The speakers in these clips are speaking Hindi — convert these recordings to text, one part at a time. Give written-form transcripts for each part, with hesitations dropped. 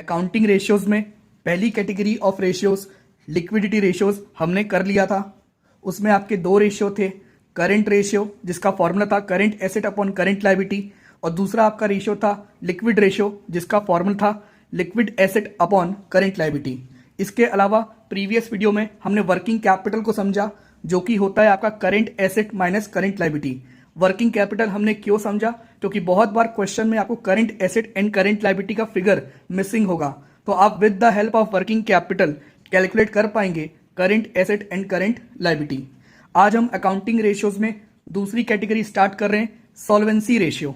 अकाउंटिंग रेशियोज में पहली category of ratios liquidity ratios हमने कर लिया था। उसमें आपके दो रेशियो थे, करंट रेशियो जिसका फॉर्मूला था current asset upon current liability, और दूसरा आपका रेशियो था लिक्विड रेशियो जिसका फॉर्मूला था liquid asset upon current liability. इसके अलावा प्रीवियस वीडियो में हमने वर्किंग कैपिटल को समझा जो कि होता है आपका current asset minus current liability. Working capital हमने क्यों समझा, क्योंकि बहुत बार क्वेश्चन में आपको current asset and current liability का फिगर मिसिंग होगा, तो आप with the help of working capital calculate कर पाएंगे current asset and current liability. आज हम अकाउंटिंग रेशियोज में दूसरी कैटेगरी स्टार्ट कर रहे हैं, सॉल्वेंसी रेशियो।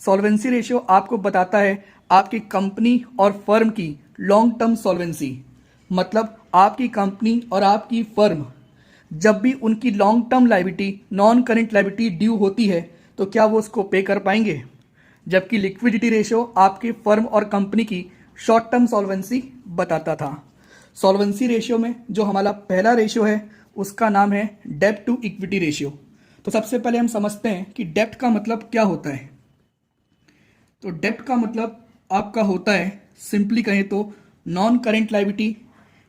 सॉल्वेंसी रेशियो आपको बताता है आपकी कंपनी और फर्म की लॉन्ग टर्म सॉल्वेंसी, मतलब आपकी कंपनी और आपकी फर्म जब भी उनकी long term liability non current liability due होती है तो क्या वो उसको पे कर पाएंगे। जबकि लिक्विडिटी रेशियो आपके फर्म और कंपनी की शॉर्ट टर्म सॉल्वेंसी बताता था। सॉल्वेंसी रेशियो में जो हमारा पहला रेशियो है उसका नाम है डेब्ट टू इक्विटी रेशियो। तो सबसे पहले हम समझते हैं कि डेब्ट का मतलब क्या होता है। तो डेब्ट का मतलब आपका होता है, सिंपली कहें तो नॉन करंट लायबिलिटी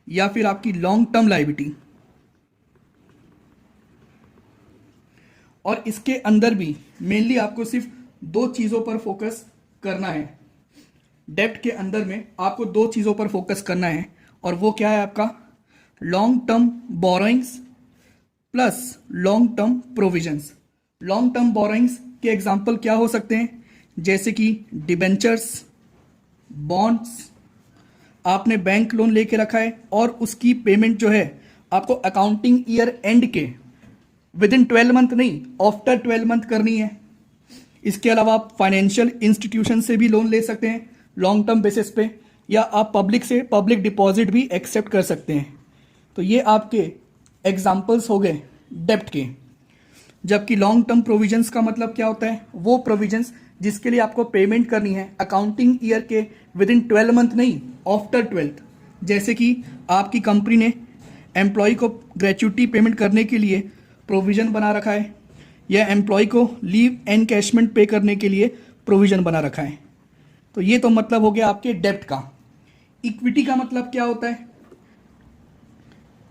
या फिर आपकी लॉन्ग टर्म लायबिलिटी, और इसके अंदर भी मेनली आपको सिर्फ दो चीजों पर फोकस करना है। डेब्ट के अंदर में आपको दो चीजों पर फोकस करना है, और वो क्या है आपका long term borrowings plus long term provisions. Long term borrowings के एग्जांपल क्या हो सकते हैं, जैसे कि डिबेंचर्स, बॉन्ड्स। आपने बैंक लोन लेके रखा है और उसकी पेमेंट जो है आपको अकाउंटिंग ईयर एंड के विद इन 12 मंथ नहीं, आफ्टर 12 मंथ करनी है। इसके अलावा आप फाइनेंशियल इंस्टीट्यूशन से भी लोन ले सकते हैं लॉन्ग टर्म बेसिस पे, या आप पब्लिक से पब्लिक डिपॉजिट भी एक्सेप्ट कर सकते हैं। तो ये आपके एग्जाम्पल्स हो गए डेब्ट के। जबकि लॉन्ग टर्म प्रोविजंस का मतलब क्या होता है, वो प्रोविजंस जिसके लिए आपको पेमेंट करनी है अकाउंटिंग ईयर के विद इन 12 मंथ नहीं, आफ्टर 12th। जैसे कि आपकी कंपनी ने एम्प्लॉय को ग्रेच्युटी पेमेंट करने के लिए प्रोविजन बना रखा है, या एम्प्लॉय को लीव एनकैशमेंट पे करने के लिए प्रोविजन बना रखा है। तो ये तो मतलब हो गया आपके डेब्ट का। इक्विटी का मतलब क्या होता है,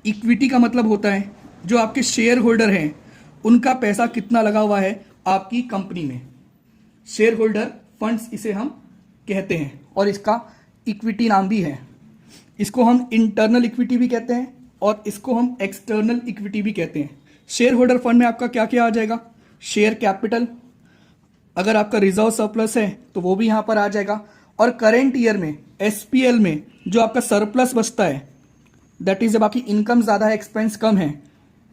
इक्विटी का मतलब होता है जो आपके शेयर होल्डर हैं उनका पैसा कितना लगा हुआ है आपकी कंपनी में। शेयर होल्डर फंड्स इसे हम कहते हैं, और इसका इक्विटी नाम भी है। इसको हम इंटरनल इक्विटी भी कहते हैं और इसको हम एक्सटर्नल इक्विटी भी कहते हैं। शेयर होल्डर फंड में आपका क्या क्या आ जाएगा, शेयर कैपिटल, अगर आपका रिजर्व सरप्लस है तो वो भी यहां पर आ जाएगा, और करेंट ईयर में एसपीएल में जो आपका सरप्लस बचता है, दैट इज जब आपकी इनकम ज्यादा है एक्सपेंस कम है,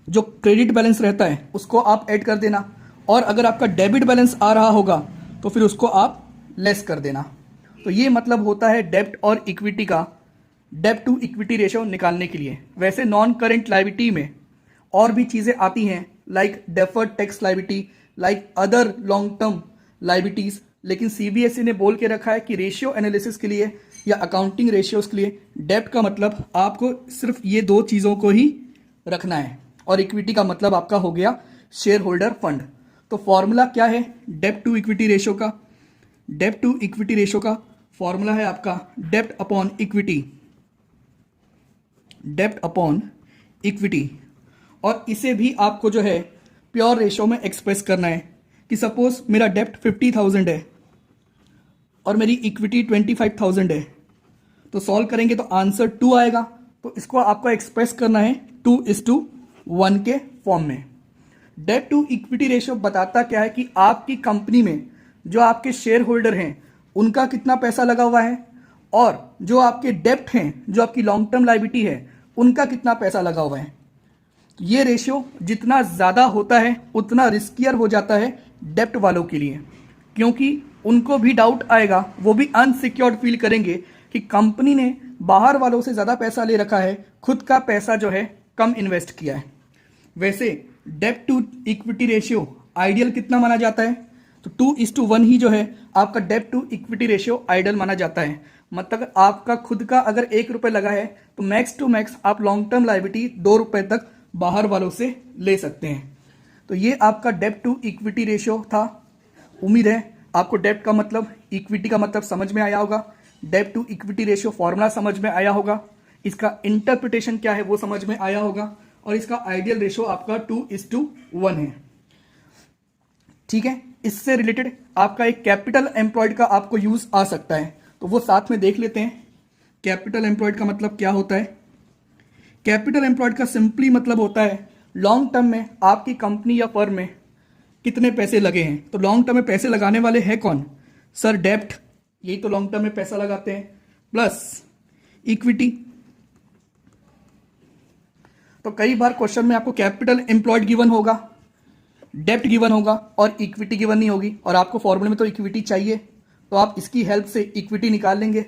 जो क्रेडिट बैलेंस रहता है उसको आप ऐड कर देना, और अगर आपका डेबिट बैलेंस आ रहा होगा तो फिर उसको आप लेस कर देना। तो ये मतलब होता है डेब्ट और इक्विटी का, डेब्ट टू इक्विटी रेशियो निकालने के लिए। वैसे नॉन करेंट लायबिलिटी में और भी चीजें आती हैं, like deferred tax liability, like other long term liabilities, लेकिन सीबीएसई ने बोल के रखा है कि रेशियो एनालिसिस के लिए या अकाउंटिंग रेशियोज के लिए डेब्ट का मतलब आपको सिर्फ ये दो चीजों को ही रखना है, और इक्विटी का मतलब आपका हो गया शेयर होल्डर फंड। तो फॉर्मूला क्या है डेब्ट टू इक्विटी रेशियो का, डेब्ट टू इक्विटी रेशियो का फॉर्मूला है आपका डेब्ट अपॉन इक्विटी, डेब्ट अपॉन इक्विटी। और इसे भी आपको जो है प्योर रेशियो में एक्सप्रेस करना है कि सपोज मेरा डेब्ट 50,000 है और मेरी इक्विटी 25,000 है, तो सॉल्व करेंगे तो आंसर 2 आएगा। तो इसको आपको एक्सप्रेस करना है 2:1 के फॉर्म में। डेब्ट टू इक्विटी रेशियो बताता क्या है कि आपकी कंपनी में जो आपके शेयर होल्डर हैं उनका कितना पैसा लगा हुआ है, और जो आपके डेब्ट हैं, जो आपकी लॉन्ग टर्म लायबिलिटी है, उनका कितना पैसा लगा हुआ है। ये रेशियो जितना ज्यादा होता है उतना रिस्कियर हो जाता है डेब्ट वालों के लिए, क्योंकि उनको भी डाउट आएगा, वो भी अनसिक्योर्ड फील करेंगे कि कंपनी ने बाहर वालों से ज्यादा पैसा ले रखा है, खुद का पैसा जो है कम इन्वेस्ट किया है। वैसे डेब्ट टू इक्विटी रेशियो आइडियल कितना माना जाता है, तो 2:1 ही जो है आपका डेब्ट टू इक्विटी रेशियो आइडियल माना जाता है। मतलब आपका खुद का अगर 1 रुपये लगा है तो मैक्स टू मैक्स आप लॉन्ग टर्म लायबिलिटी 2 रुपये तक बाहर वालों से ले सकते हैं। तो ये आपका डेब्ट टू इक्विटी रेशियो था। उम्मीद है आपको डेब्ट का मतलब, इक्विटी का मतलब समझ में आया होगा। डेब्ट टू इक्विटी रेशियो फॉर्मूला समझ में आया होगा, इसका इंटरप्रिटेशन क्या है वो समझ में आया होगा, और इसका आइडियल रेशियो आपका 2:1 है। ठीक है, इससे रिलेटेड आपका एक कैपिटल एम्प्लॉयड का आपको यूज आ सकता है, तो वो साथ में देख लेते हैं। कैपिटल एम्प्लॉयड का मतलब क्या होता है? कैपिटल एम्प्लॉयड का सिंपली मतलब होता है लॉन्ग टर्म में आपकी कंपनी या फर्म में कितने पैसे लगे हैं। तो लॉन्ग टर्म में पैसे लगाने वाले हैं कौन? सर डेब्ट, यही तो लॉन्ग टर्म में पैसा लगाते हैं, प्लस इक्विटी। तो कई बार क्वेश्चन में आपको कैपिटल एम्प्लॉयड गिवन होगा, डेब्ट गिवन होगा और इक्विटी गिवन नहीं होगी, और आपको फॉर्मूले में तो इक्विटी चाहिए, तो आप इसकी हेल्प से इक्विटी निकाल लेंगे।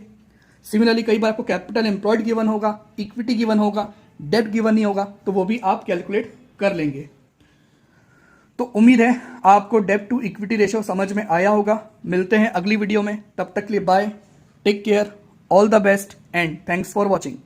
सिमिलरली कई बार आपको कैपिटल एम्प्लॉयड गिवन होगा, इक्विटी गिवन होगा, डेब्ट गिवन नहीं होगा, तो वो भी आप कैलकुलेट कर लेंगे। तो उम्मीद है आपको डेब्ट टू इक्विटी रेशियो समझ में आया होगा। मिलते हैं अगली वीडियो में, तब तक के लिए bye, take care, all the best and thanks for watching.